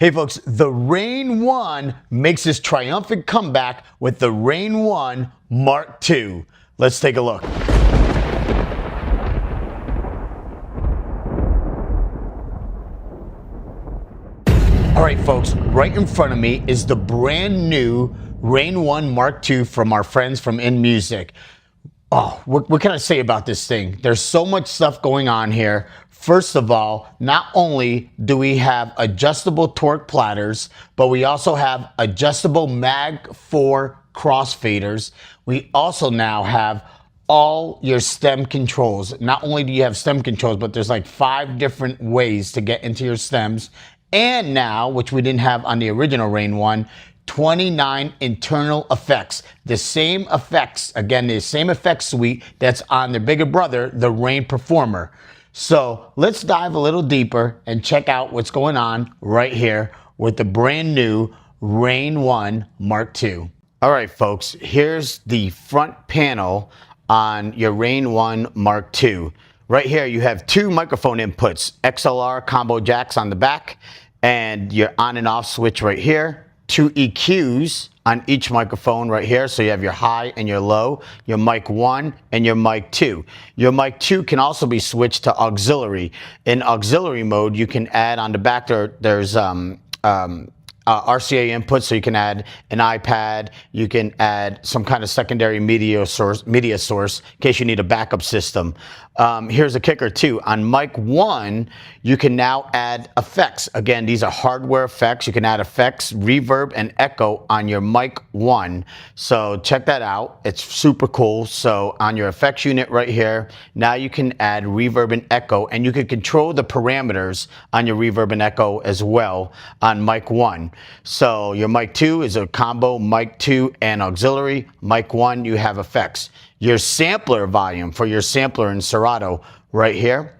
Hey folks, the Rane One makes his triumphant comeback with the Rane One Mark II. Let's take a look. All right folks, right in front of me is the brand new Rane One Mark II from our friends from InMusic. Oh, what can I say about this thing? There's so much stuff going on here. First of all, not only do we have adjustable torque platters, but we also have adjustable Mag 4 crossfaders. We also now have all your stem controls. Not only do you have stem controls, but there's like 5 different ways to get into your stems. And now, which we didn't have on the original Rane One, 29 internal effects. The same effects, again, the same effect suite that's on their bigger brother, the Rane Performer. So let's dive a little deeper and check out what's going on right here with the brand new Rane One Mark II. All right, folks, here's the front panel on your Rane One Mark II. Right here, you have 2 microphone inputs, XLR combo jacks on the back, and your on and off switch right here. 2 EQs on each microphone right here. So you have your high and your low, your mic 1 and your mic 2. Your mic 2 can also be switched to auxiliary. In auxiliary mode, you can add on the back there's RCA input, so you can add an iPad, you can add some kind of secondary media source in case you need a backup system. Here's a kicker too. On mic 1, you can now add effects. Again, these are hardware effects. You can add effects, reverb, and echo on your mic 1. So check that out. It's super cool. So on your effects unit right here, now you can add reverb and echo, and you can control the parameters on your reverb and echo as well on mic 1. So your mic 2 is a combo mic 2 and auxiliary. Mic 1, you have effects. Your sampler volume for your sampler in Serato right here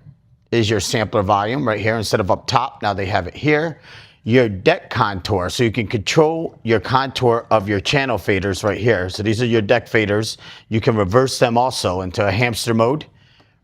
is your sampler volume right here. Instead of up top, now they have it here. Your deck contour, so you can control your contour of your channel faders right here. So these are your deck faders. You can reverse them also into a hamster mode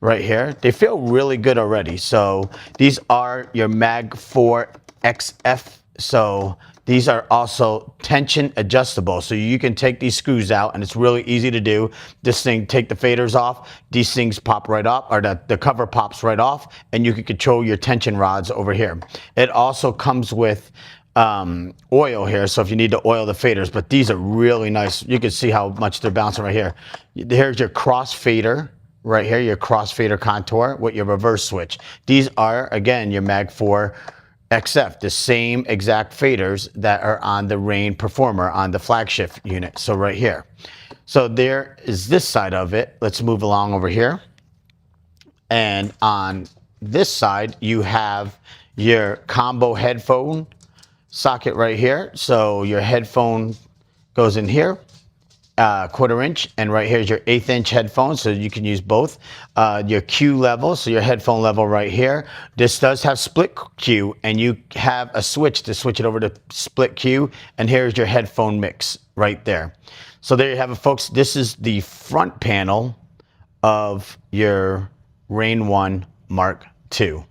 right here. They feel really good already. So these are your Mag 4 XF. So these are also tension adjustable. So you can take these screws out and it's really easy to do. This thing, take the faders off, these things pop right off, or the cover pops right off, and you can control your tension rods over here. It also comes with oil here, so if you need to oil the faders, but these are really nice. You can see how much they're bouncing right here. Here's your crossfader. Right here, your crossfader contour with your reverse switch. These are, again, your Mag 4 XF, the same exact faders that are on the Rane Performer on the flagship unit. So right here. So there is this side of it. Let's move along over here. And on this side, you have your combo headphone socket right here. So your headphone goes in here. 1/4 inch, and right here is your 1/8 inch headphone, so you can use both. Your Q level, so your headphone level right here. This does have split Q, and you have a switch to switch it over to split Q, and here's your headphone mix right there. So there you have it, folks. This is the front panel of your Rane One Mark II.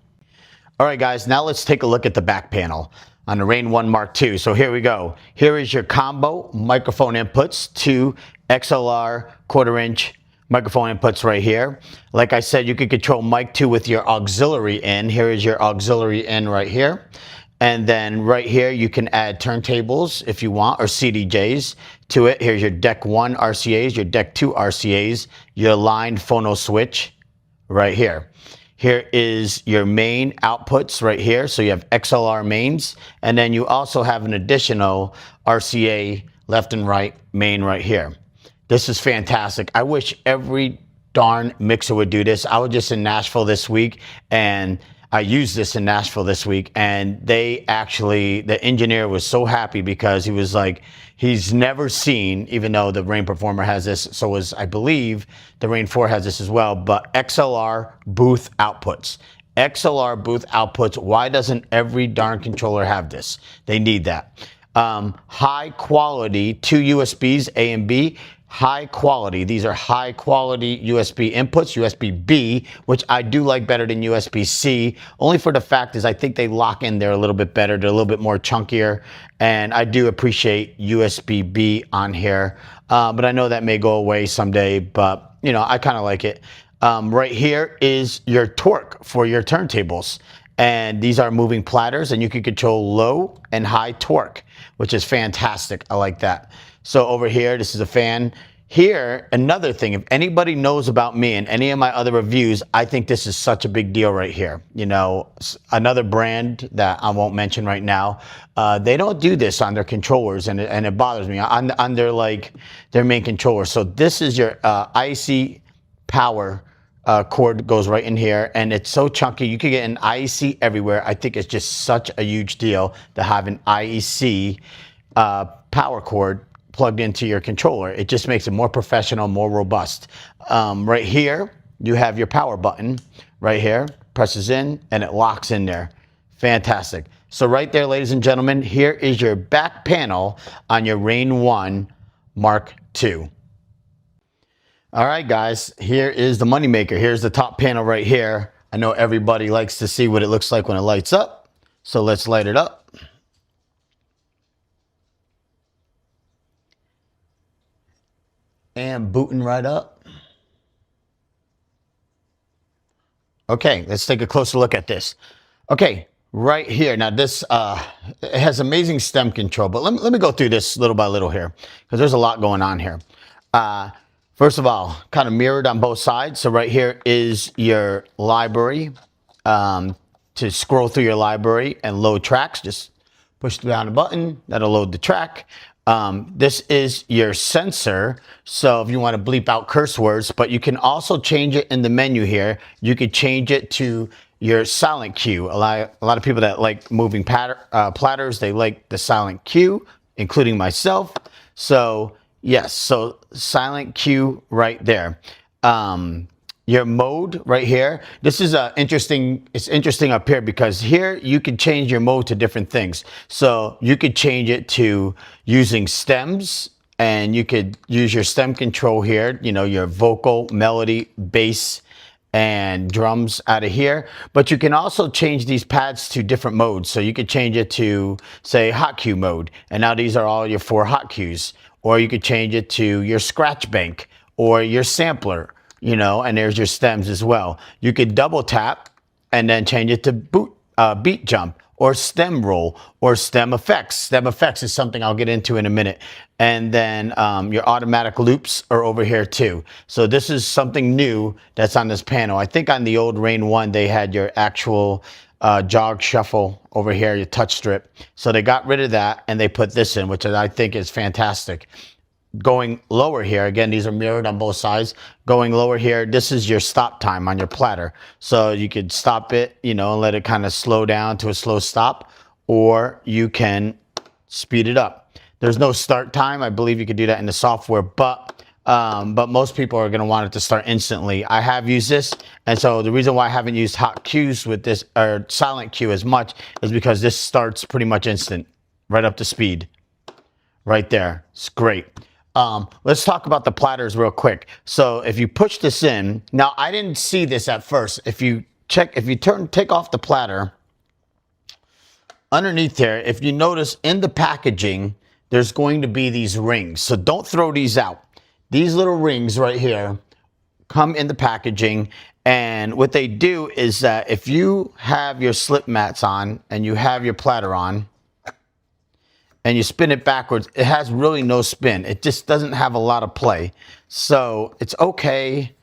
All right, guys, now let's take a look at the back panel on the Rane One Mark II. So here we go. Here is your combo microphone inputs, 2 XLR 1/4 inch microphone inputs right here. Like I said, you can control mic 2 with your auxiliary in. Here is your auxiliary in right here. And then right here, you can add turntables if you want, or CDJs to it. Here's your deck 1 RCAs, your deck 2 RCAs, your line phono switch right here. Here is your main outputs right here. So you have XLR mains, and then you also have an additional RCA left and right main right here. This is fantastic. I wish every darn mixer would do this. I was just in Nashville this week, and I used this in Nashville this week, and they actually, the engineer was so happy because he was like, he's never seen, even though the Rane Performer has this, so was, I believe, the Rane 4 has this as well, but XLR booth outputs. XLR booth outputs, why doesn't every darn controller have this? They need that. High quality, 2 USBs, A and B, high quality. These are high quality USB inputs, USB-B, which I do like better than USB-C, only for the fact is I think they lock in there a little bit better. They're a little bit more chunkier, and I do appreciate USB-B on here, but I know that may go away someday, but you know, I kind of like it. Right here is your torque for your turntables. And these are moving platters, and you can control low and high torque, which is fantastic. I like that. So over here, this is a fan. Here, another thing, if anybody knows about me and any of my other reviews, I think this is such a big deal right here. You know, another brand that I won't mention right now, they don't do this on their controllers, and it bothers me, on their, like, their main controller. So this is your IC power cord goes right in here, and it's so chunky. You can get an IEC everywhere. I think it's just such a huge deal to have an IEC power cord plugged into your controller. It just makes it more professional, more robust. Right here, you have your power button right here. Presses in, and it locks in there. Fantastic. So right there, ladies and gentlemen, here is your back panel on your Rane One Mark II. All right, guys, here is the moneymaker. Here's the top panel right here. I know everybody likes to see what it looks like when it lights up. So let's light it up. And booting right up. Okay, let's take a closer look at this. Okay, right here. Now this it has amazing stem control, but let me go through this little by little here, because there's a lot going on here. First of all, kind of mirrored on both sides. So right here is your library. To scroll through your library and load tracks, just push down a button, that'll load the track. This is your sensor, so if you want to bleep out curse words, but you can also change it in the menu here. You could change it to your silent cue. A lot of people that like moving platters, they like the silent cue, including myself. So yes, so silent cue right there. Your mode right here. This is interesting. It's interesting up here because here you can change your mode to different things. So you could change it to using stems, and you could use your stem control here. You know, your vocal, melody, bass, and drums out of here. But you can also change these pads to different modes. So you could change it to, say, hot cue mode, and now these are all your 4 hot cues. Or you could change it to your scratch bank or your sampler, you know, and there's your stems as well. You could double tap and then change it to beat jump or stem roll or stem effects. Stem effects is something I'll get into in a minute. And then your automatic loops are over here too. So this is something new that's on this panel. I think on the old Rane One, they had your actual jog shuffle over here, your touch strip. So they got rid of that and they put this in, which I think is fantastic. Going lower here, again, these are mirrored on both sides. Going lower here, this is your stop time on your platter. So you could stop it, you know, and let it kind of slow down to a slow stop, or you can speed it up. There's no start time. I believe you could do that in the software, but most people are going to want it to start instantly. I have used this, and so the reason why I haven't used hot cues with this, or silent cue as much, is because this starts pretty much instant, right up to speed. Right there. It's great. Let's talk about the platters real quick. So if you push this in, now I didn't see this at first. If you take off the platter, underneath there, if you notice in the packaging, there's going to be these rings. So don't throw these out. These little rings right here come in the packaging, and what they do is that if you have your slip mats on and you have your platter on, and you spin it backwards, it has really no spin. It just doesn't have a lot of play. So it's okay,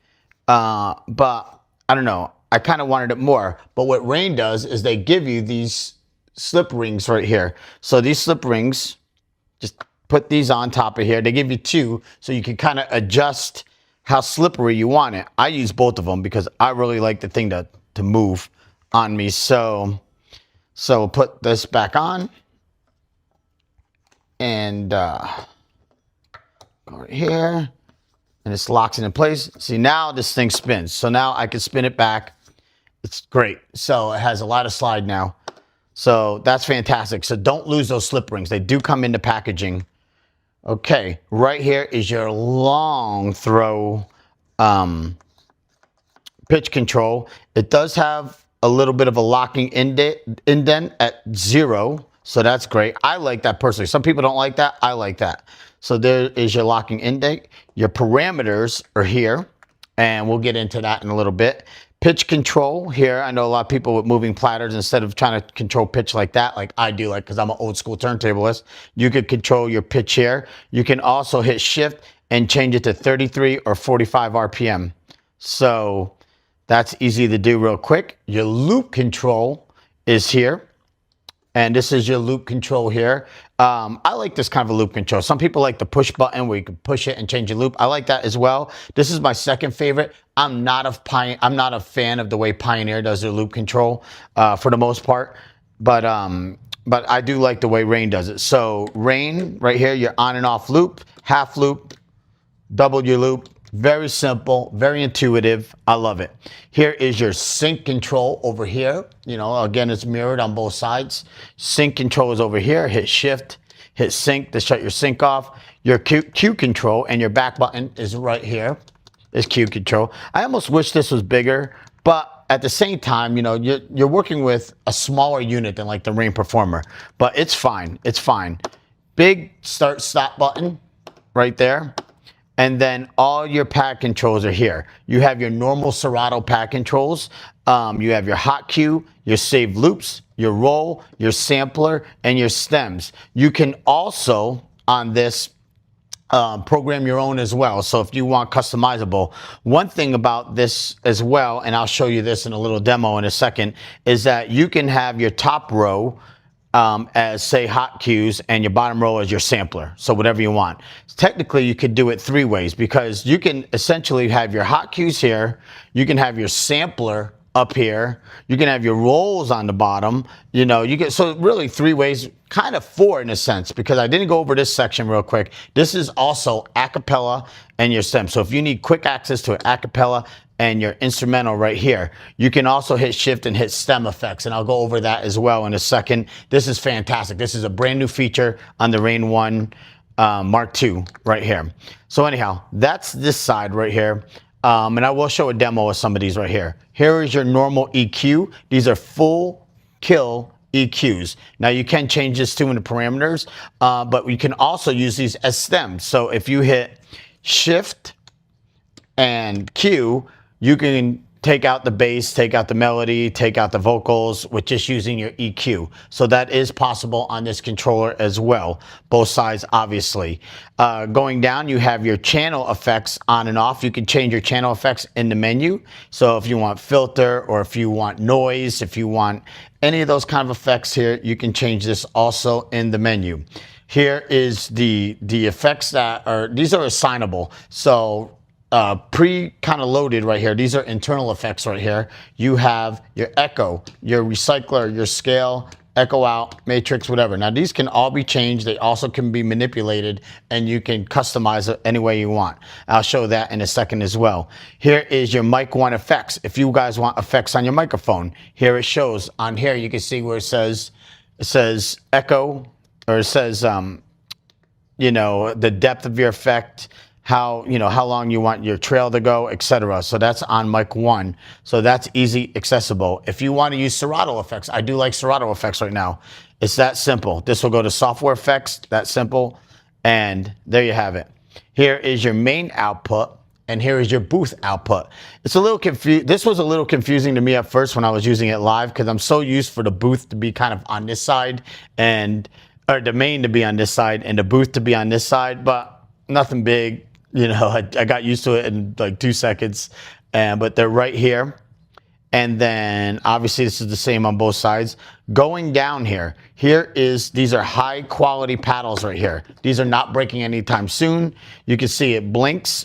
but I don't know. I kind of wanted it more. But what Rane does is they give you these slip rings right here. So these slip rings, just put these on top of here. They give you 2, so you can kind of adjust how slippery you want it. I use both of them because I really like the thing to move on me. So we'll put this back on. And go right here, and this locks it in place. See, now this thing spins. So now I can spin it back. It's great. So it has a lot of slide now. So that's fantastic. So don't lose those slip rings. They do come in the packaging Okay, right here is your long throw pitch control. It does have a little bit of a locking indent at 0, so that's great. I like that personally. Some people don't like that. I like that. So there is your locking indent. Your parameters are here, and we'll get into that in a little bit. Pitch control here. I know a lot of people with moving platters, instead of trying to control pitch like that, like I do, like because I'm an old school turntablist, you could control your pitch here. You can also hit shift and change it to 33 or 45 RPM. So that's easy to do real quick. Your loop control is here. And this is your loop control here. I like this kind of a loop control. Some people like the push button where you can push it and change your loop. I like that as well. This is my second favorite. I'm not a fan of the way Pioneer does their loop control for the most part. But I do like the way Rane does it. So Rane, right here, your on and off loop, half loop, double your loop. Very simple, very intuitive. I love it. Here is your sync control over here. You know, again, it's mirrored on both sides. Sync control is over here. Hit shift, hit sync to shut your sync off. Your Q control and your back button is right here. Is Q control. I almost wish this was bigger, but at the same time, you know, you're working with a smaller unit than like the Rane Performer, but it's fine. It's fine. Big start stop button right there. And then all your pad controls are here. You have your normal Serato pad controls. You have your hot cue, your save loops, your roll, your sampler, and your stems. You can also, on this, program your own as well. So if you want customizable, one thing about this as well, and I'll show you this in a little demo in a second, is that you can have your top row as say hot cues and your bottom row as your sampler. So whatever you want. Technically, you could do it 3 ways, because you can essentially have your hot cues here. You can have your sampler up here. You can have your rolls on the bottom. You know, you get, so really 3 ways, kind of 4 in a sense, because I didn't go over this section real quick. This is also acapella and your stem. So if you need quick access to an acapella and your instrumental right here, you can also hit shift and hit stem effects, and I'll go over that as well in a second. This is fantastic. This is a brand new feature on the Rane One Mark II right here. So anyhow, that's this side right here. And I will show a demo of some of these right here. Here is your normal EQ. These are full kill EQs. Now you can change this too in the parameters, but we can also use these as stems. So if you hit shift and Q, you can take out the bass, take out the melody, take out the vocals with just using your EQ. So that is possible on this controller as well. Both sides, obviously. Going down, you have your channel effects on and off. You can change your channel effects in the menu. So if you want filter, or if you want noise, if you want any of those kind of effects here, you can change this also in the menu. Here is the effects that are, these are assignable. So pre kind of loaded right here. These are internal effects right here. You have your echo, your recycler, your scale, echo out, matrix, whatever. Now these can all be changed. They also can be manipulated, and you can customize it any way you want. I'll show that in a second as well. Here is your mic 1 effects. If you guys want effects on your microphone, here it shows. On here you can see where it says echo, or it says you know, the depth of your effect, how, you know, how long you want your trail to go, etc. So that's on mic 1. So that's easy accessible. If you want to use Serato effects, I do like Serato effects right now. It's that simple. This will go to software effects, that simple. And there you have it. Here is your main output, and here is your booth output. It's a little confusing. This was a little confusing to me at first when I was using it live, because I'm so used for the booth to be kind of on this side, and or the main to be on this side and the booth to be on this side, but nothing big. You know, I got used to it in like 2 seconds, but they're right here. And then obviously this is the same on both sides. Going down here, these are high quality paddles right here. These are not breaking anytime soon. You can see it blinks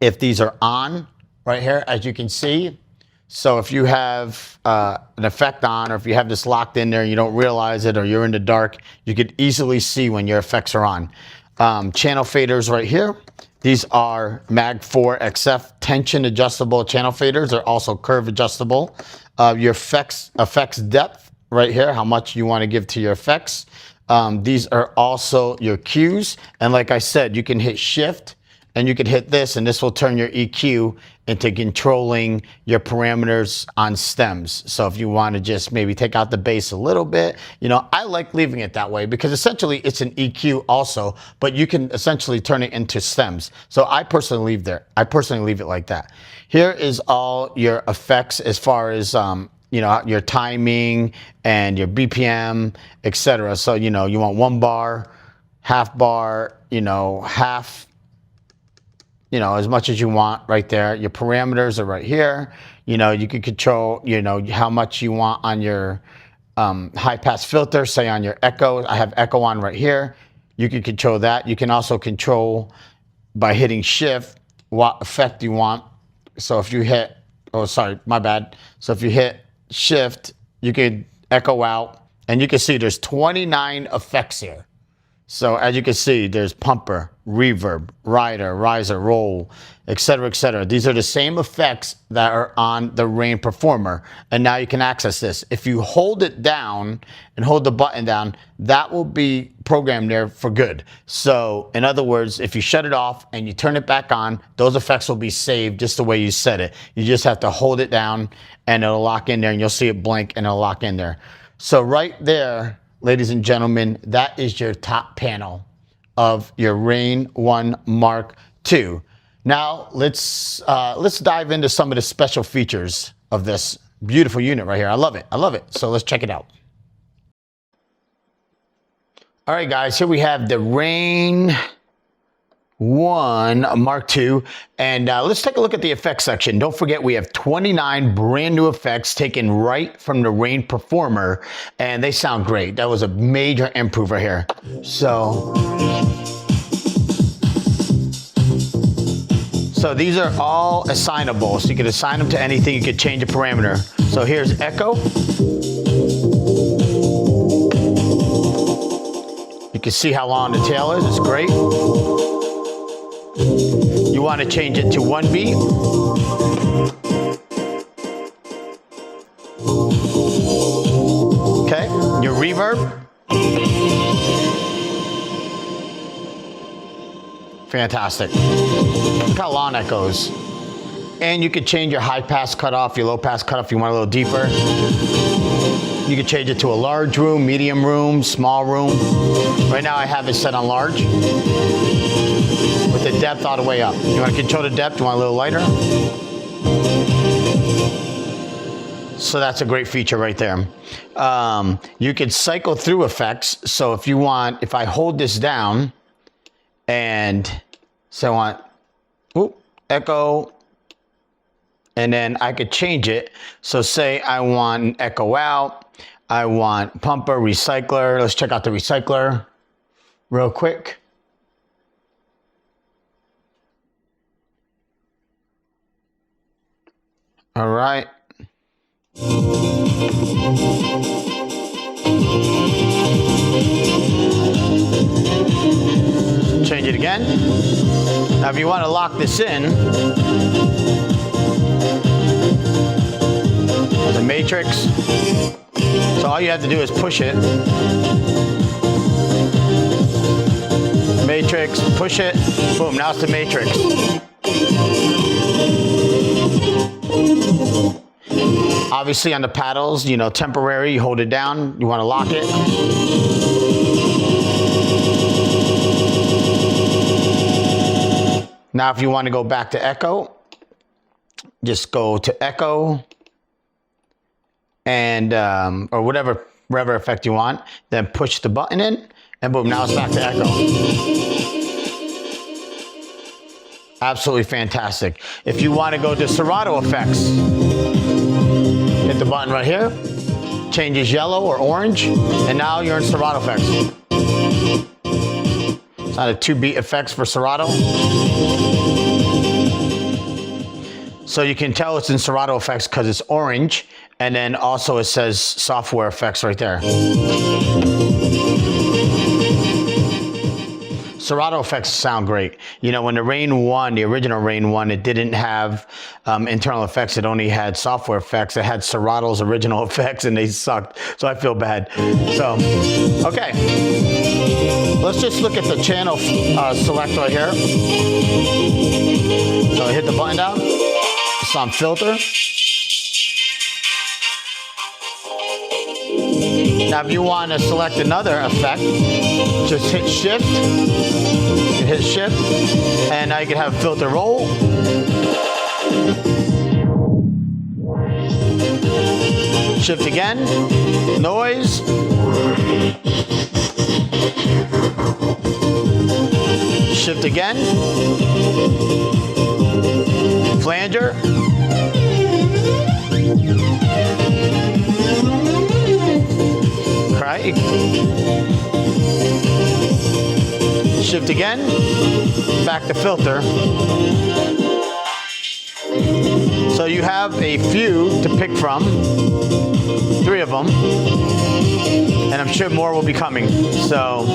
if these are on right here, as you can see. So if you have an effect on, or if you have this locked in there and you don't realize it, or you're in the dark, you could easily see when your effects are on. Channel faders right here. These are Mag 4 XF tension adjustable channel faders. They're also curve adjustable. Your effects depth right here, how much you want to give to your effects. These are also your cues. And like I said, you can hit shift and you can hit this, and this will turn your EQ into controlling your parameters on stems. So if you want to just maybe take out the bass a little bit, you know, I like leaving it that way because essentially it's an EQ also, but you can essentially turn it into stems. So I personally leave it like that. Here is all your effects as far as, you know, your timing and your BPM, etc. So, you know, you want 1 bar, half bar, you know, half, you know, as much as you want right there. Your parameters are right here. You know, you can control, you know, how much you want on your high pass filter, say on your echo. I have echo on right here. You can control that. You can also control by hitting shift what effect you want. So if you hit, oh, sorry, my bad. So if you hit shift, you can echo out, and you can see there's 29 effects here. So as you can see, there's pumper, reverb, rider, riser, roll, etc., etc. These are the same effects that are on the Rane Performer, and now you can access this. If you hold it down and hold the button down, that will be programmed there for good. So in other words, if you shut it off and you turn it back on, those effects will be saved just the way you set it. You just have to hold it down and it'll lock in there, and you'll see it blink and it'll lock in there. So right there, ladies and gentlemen, that is your top panel of your Rane One Mark II. Now let's dive into some of the special features of this beautiful unit right here. I love it. I love it. So let's check it out. All right, guys, here we have the Rane One Mark II, and let's take a look at the effects section. Don't forget, we have 29 brand new effects taken right from the Rane Performer, and they sound great. That was a major improver here. So these are all assignable, so you can assign them to anything. You can change a parameter. So here's echo. You can see how long the tail is. It's great. You want to change it to 1 beat. Okay, your reverb. Fantastic. Look how long that goes. And you can change your high pass cutoff, your low pass cutoff if you want a little deeper. You can change it to a large room, medium room, small room. Right now I have it set on large with the depth all the way up. You want to control the depth, you want a little lighter. So that's a great feature right there. You can cycle through effects. So if you want, if I hold this down and so I want echo, and then I could change it. So say I want an echo out, I want pumper, recycler. Let's check out the recycler real quick. All right. Change it again. Now if you want to lock this in, the matrix. So all you have to do is push it. Matrix, push it, boom, now it's the matrix. Obviously on the paddles, you know, temporary, you hold it down, you want to lock it. Now if you want to go back to echo, just go to echo and or whatever effect you want, then push the button in and boom, now it's back to echo. Absolutely fantastic. If you want to go to Serato effects, hit the button right here, changes yellow or orange, and now you're in Serato effects. It's not a 2-beat effects for Serato. So you can tell it's in Serato effects because it's orange, and then also it says software effects right there. Serato effects sound great. You know, when the Rane 1, the original Rane 1, it didn't have internal effects. It only had software effects. It had Serato's original effects, and they sucked. So I feel bad. So, okay. Let's just look at the channel select right here. So I hit the button down. It's on filter. Now, if you want to select another effect, just hit shift. You hit shift, and now you can have filter roll. Shift again, noise. Shift again. Flanger. Right. Shift again, back to filter. So you have a few to pick from, 3 of them, and I'm sure more will be coming. So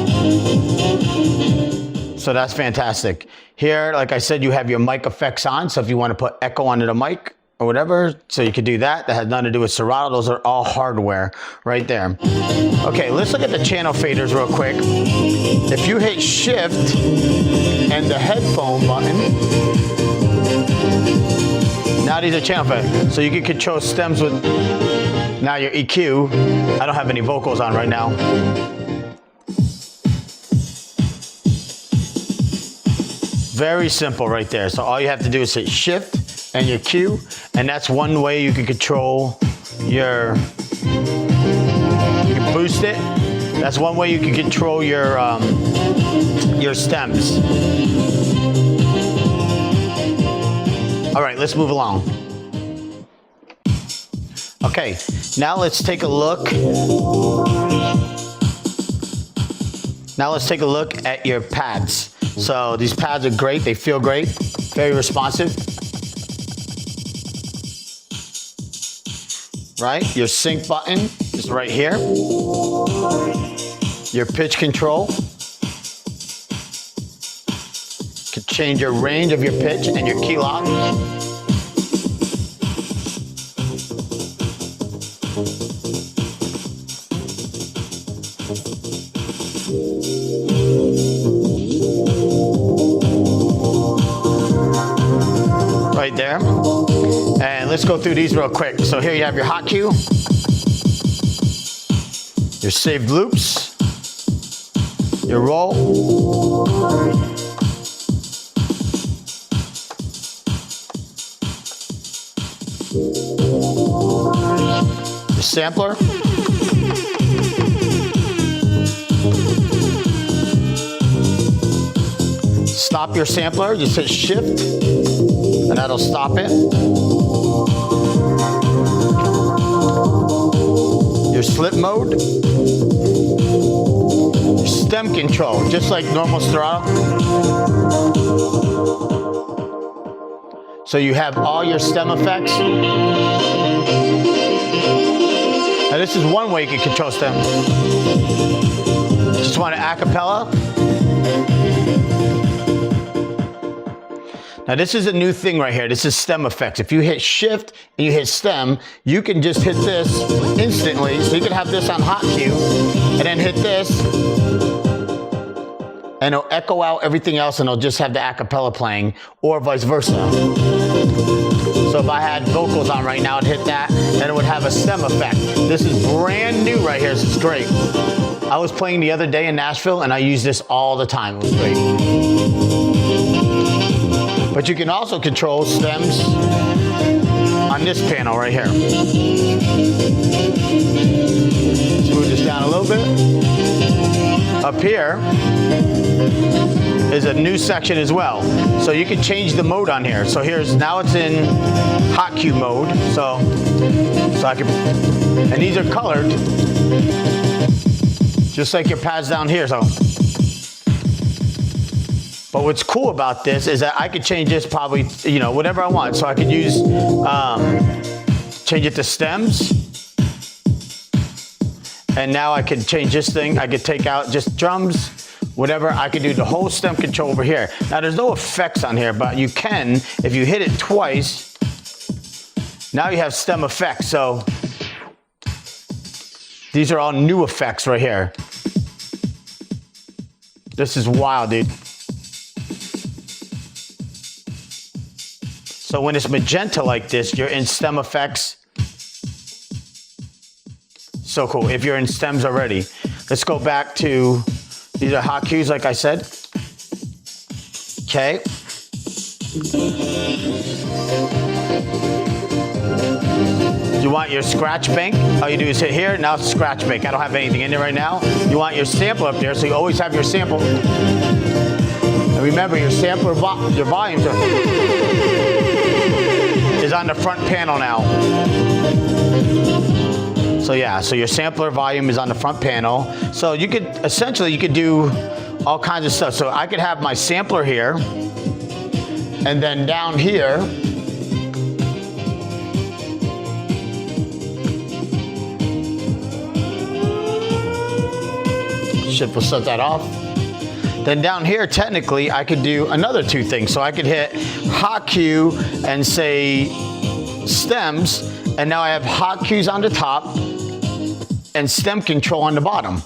that's fantastic. Here, like I said, you have your mic effects on, so if you want to put echo onto the mic, or whatever, so you could do that. That has nothing to do with Serato. Those are all hardware right there. Okay, let's look at the channel faders real quick. If you hit shift and the headphone button, now these are channel faders. So you can control stems with, now your EQ. I don't have any vocals on right now. Very simple right there. So all you have to do is hit shift and your Q, and that's one way you can control your, you can boost it. That's one way you can control your stems. All right, let's move along. Okay, now let's take a look. Now let's take a look at your pads. So these pads are great, they feel great, very responsive. Right? Your sync button is right here. Your pitch control. You can change your range of your pitch and your key lock. Right there. And let's go through these real quick. So here you have your hot cue, your saved loops, your roll, your sampler, stop your sampler, just hit shift and that'll stop it. Your slip mode, your stem control, just like normal Serato. So you have all your stem effects. Now this is one way you can control stem. Just want to acapella. Now this is a new thing right here. This is stem effects. If you hit shift and you hit stem, you can just hit this instantly. So you can have this on hot cue and then hit this and it'll echo out everything else and it'll just have the acapella playing, or vice versa. So if I had vocals on right now, I'd hit that and it would have a stem effect. This is brand new right here. This is great. I was playing the other day in Nashville and I use this all the time. It was great. But you can also control stems on this panel right here. Smooth this down a little bit. Up here is a new section as well. So you can change the mode on here. So now it's in hot cue mode. So I can, and these are colored, just like your pads down here. So. But what's cool about this is that I could change this probably, you know, whatever I want. So I could use, change it to stems. And now I could change this thing. I could take out just drums, whatever, I can do the whole stem control over here. Now there's no effects on here, but you can, if you hit it twice, now you have stem effects. So these are all new effects right here. This is wild, dude. So when it's magenta like this, you're in stem effects. So cool, if you're in stems already. Let's go back to, these are hot cues like I said. Okay. You want your scratch bank, all you do is hit here, now it's scratch bank. I don't have anything in there right now. You want your sample up there, so you always have your sample. And remember, your sampler, your volumes is on the front panel now. So yeah, so your sampler volume is on the front panel. So you could, essentially you could do all kinds of stuff. So I could have my sampler here, and then down here, will set that off. Then down here, technically, I could do another two things. So I could hit hot cue and say stems, and now I have hot cues on the top and stem control on the bottom.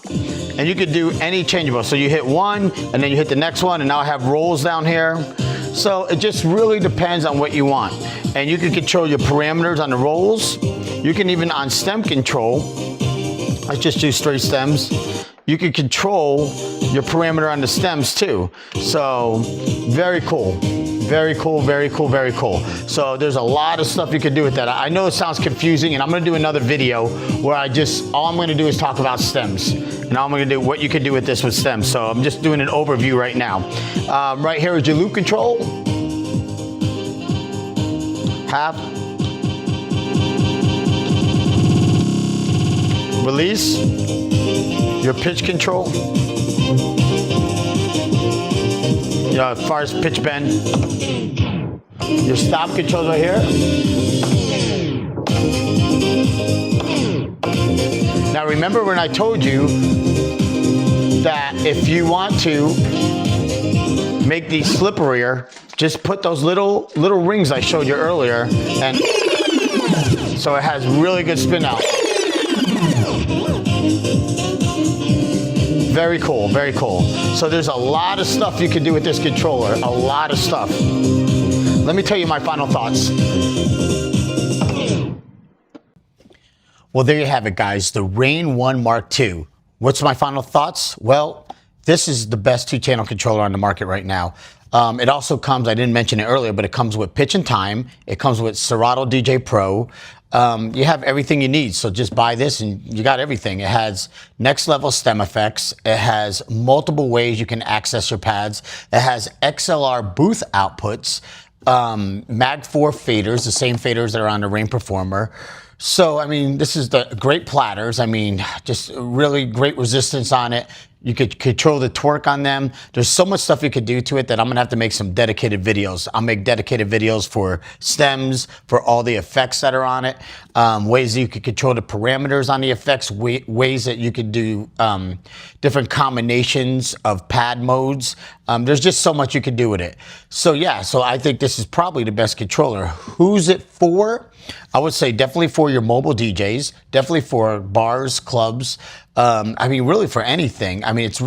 And you could do any changeable. So you hit one, and then you hit the next one, and now I have rolls down here. So it just really depends on what you want. And you can control your parameters on the rolls. You can even on stem control, let's just do straight stems. You can control your parameter on the stems too. So very cool, very cool, very cool, very cool. So there's a lot of stuff you can do with that. I know it sounds confusing, and I'm gonna do another video where all I'm gonna do is talk about stems. And I'm gonna do what you can do with this with stems. So I'm just doing an overview right now. Right here is your loop control. Half. Release. Your pitch control. As far as pitch bend. Your stop controls right here. Now remember when I told you that if you want to make these slipperier, just put those little rings I showed you earlier, and so it has really good spin out. Very cool, very cool. So there's a lot of stuff you can do with this controller, a lot of stuff. Let me tell you my final thoughts. Well, there you have it, guys, the Rane One Mark II. What's my final thoughts? Well, this is the best two-channel controller on the market right now. It also comes, I didn't mention it earlier, but it comes with pitch and time. It comes with Serato DJ Pro. You have everything you need, so just buy this and you got everything. It has next level stem effects. It has multiple ways you can access your pads. It has XLR booth outputs, Mag 4 faders, the same faders that are on the Rane Performer. So, I mean, this is the great platters. I mean, just really great resistance on it. You could control the torque on them. There's so much stuff you could do to it that I'm gonna have to make some dedicated videos. I'll make dedicated videos for stems, for all the effects that are on it, ways that you could control the parameters on the effects, ways that you could do different combinations of pad modes. There's just so much you could do with it. So yeah, so I think this is probably the best controller. Who's it for? I would say definitely for your mobile DJs, definitely for bars, clubs. I mean, really for anything. I mean, it's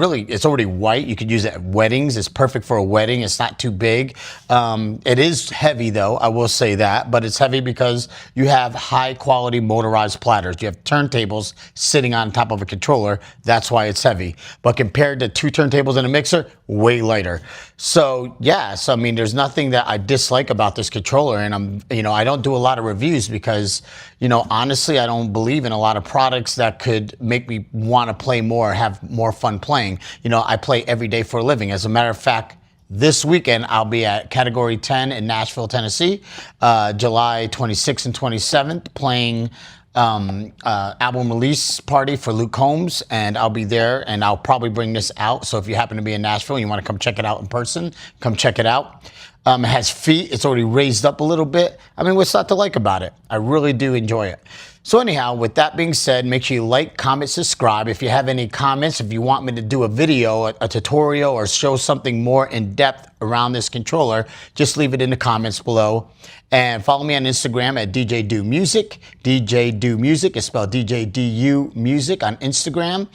already white. You could use it at weddings. It's perfect for a wedding. It's not too big. It is heavy though, I will say that, but it's heavy because you have high quality motorized platters. You have turntables sitting on top of a controller. That's why it's heavy. But compared to two turntables and a mixer, way lighter. So yeah, so I mean, there's nothing that I dislike about this controller, and I don't do a lot of reviews because, honestly, I don't believe in a lot of products that could make me want to play more, have more fun playing. I play every day for a living. As a matter of fact, this weekend I'll be at Category 10 in Nashville, Tennessee, July 26th and 27th, playing album release party for Luke Combs, and I'll be there, and I'll probably bring this out. So if you happen to be in Nashville and you want to come check it out in person, come check it out. It has feet. It's already raised up a little bit. I mean, what's not to like about it? I really do enjoy it. So anyhow, with that being said, make sure you like, comment, subscribe. If you have any comments, if you want me to do a video, a tutorial, or show something more in depth around this controller, just leave it in the comments below. And follow me on Instagram at DJ Do Music. DJ Do Music is spelled DJDU Music on Instagram.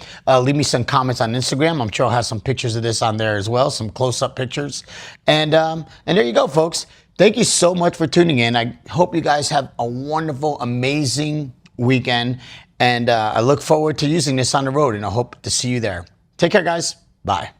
Leave me some comments on Instagram. I'm sure I'll have some pictures of this on there as well, some close-up pictures. And there you go, folks. Thank you so much for tuning in. I hope you guys have a wonderful, amazing weekend. And I look forward to using this on the road, and I hope to see you there. Take care, guys. Bye.